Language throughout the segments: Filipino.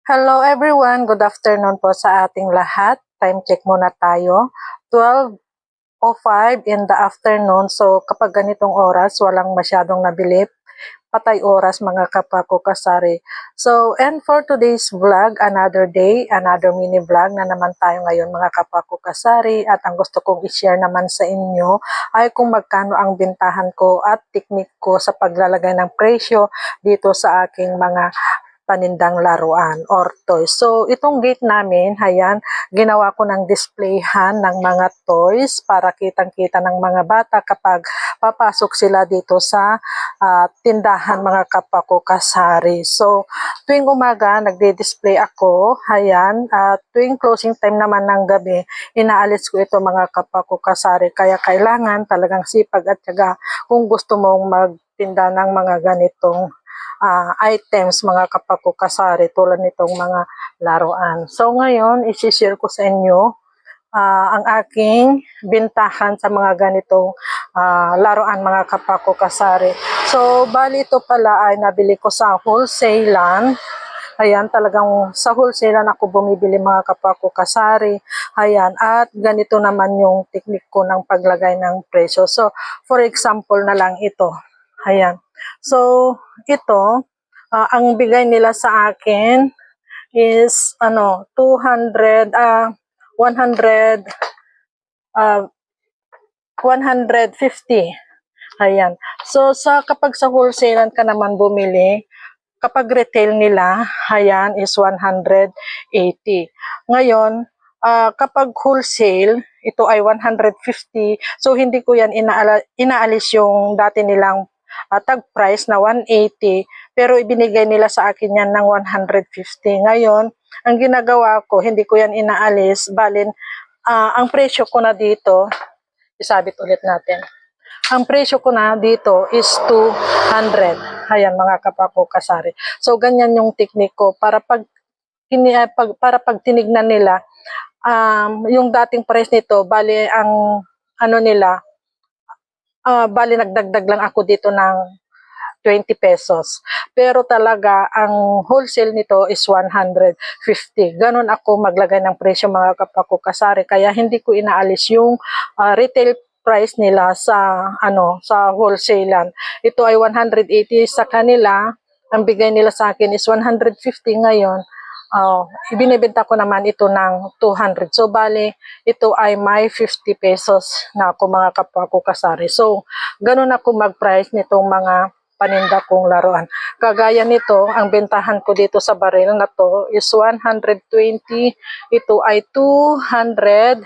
Hello everyone, good afternoon po sa ating lahat. Time check muna tayo. 12:05 in the afternoon. So kapag ganitong oras, walang masyadong nabilip. Patay oras mga kapako kasari. So and for today's vlog, another day, another mini vlog na naman tayo ngayon mga kapako kasari. At ang gusto kong i-share naman sa inyo ay kung magkano ang bintahan ko at teknik ko sa paglalagay ng presyo dito sa aking mga panindang laruan or toys. So, itong gate namin, ayan, ginawa ko ng displayhan ng mga toys para kitang-kita ng mga bata kapag papasok sila dito sa tindahan mga kapako kasari. So, tuwing umaga, nagde-display ako, ayan, at tuwing closing time naman ng gabi, inaalis ko ito mga kapako kasari. Kaya kailangan talagang sipag at syaga kung gusto mong magtinda ng mga ganitong items mga kapako kasari tulad nitong mga laruan. So ngayon, isi-share ko sa inyo ang aking bintahan sa mga ganitong laruan mga kapako kasari. So bali ito pala ay nabili ko sa wholesalan. Ayan, talagang sa wholesalan ako bumibili mga kapako kasari. Ayan, at ganito naman yung teknik ko ng paglagay ng presyo. So for example na lang ito. Ayan. So, ito, ang bigay nila sa akin is, 100, 150. Ayan. So, kapag sa wholesale ka naman bumili, kapag retail nila, ayan, is 180. Ngayon, kapag wholesale, ito ay 150. So, hindi ko yan inaalis yung dati nilang tag price na 180, pero ibinigay nila sa akin yan ng 150. Ngayon, ang ginagawa ko, hindi ko yan inaalis, balin, ang presyo ko na dito, isabit ulit natin. Ang presyo ko na dito is 200. Ayan mga kapako kasari. So, ganyan yung teknik ko para pag tinignan nila, yung dating price nito, bali ang nila, bali nagdagdag lang ako dito ng 20 pesos. Pero talaga, ang wholesale nito is 150. Ganon ako maglagay ng presyo mga kapako kasari. Kaya hindi ko inaalis yung retail price nila sa sa wholesalan. Ito ay 180 sa kanila. Ang bigay nila sa akin is 150 ngayon. Ibinibenta ko naman ito ng 200. So, bali, ito ay may 50 pesos na ako mga kapako kasari. So, ganun ako mag-price nitong mga paninda kong laruan. Kagaya nito, ang bentahan ko dito sa baril na to is 120. Ito ay 200.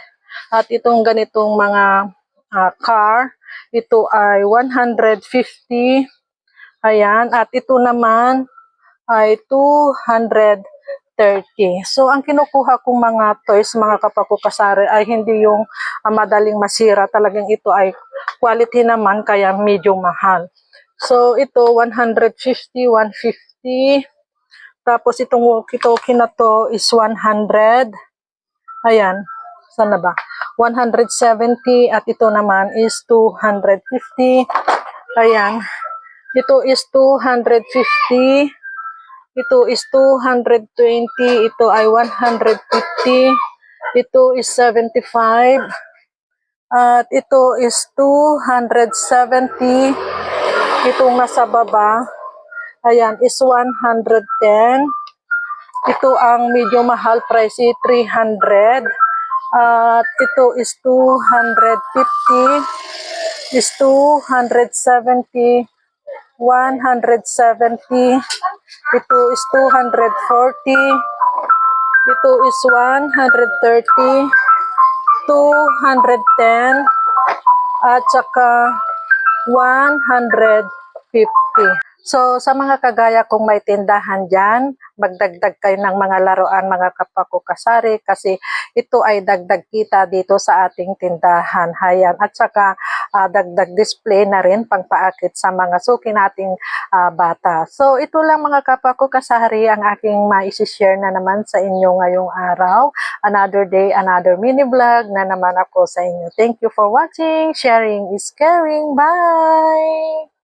At itong ganitong mga car, ito ay 150. Ayan. At ito naman ay 230. So, ang kinukuha kong mga toys, mga kapako kasari, ay hindi yung madaling masira. Talagang ito ay quality naman, kaya medyo mahal. So, ito 150, 150. Tapos, itong walkie-talkie na to is 100. Ayan. Saan na ba? 170. At ito naman is 250. Ayan. Ito is 250. Ito is 220. Ito ay 150. Ito is 75. At ito is 270. Itong nasa baba, ayan, is 110. Ito ang medyo mahal price, 300. At ito is 250. Is 270. 170. Ito is 240. Ito is 130. 210. At saka 150. So, sa mga kagaya kong may tindahan dyan, magdagdag kayo ng mga laruan mga kapako kasari kasi ito ay dagdag kita dito sa ating tindahan. Hayan. At saka dagdag display na rin pangpaakit sa mga suki nating bata. So, ito lang mga kapako kasari ang aking ma-share na naman sa inyo ngayong araw. Another day, another mini vlog na naman ako sa inyo. Thank you for watching. Sharing is caring. Bye!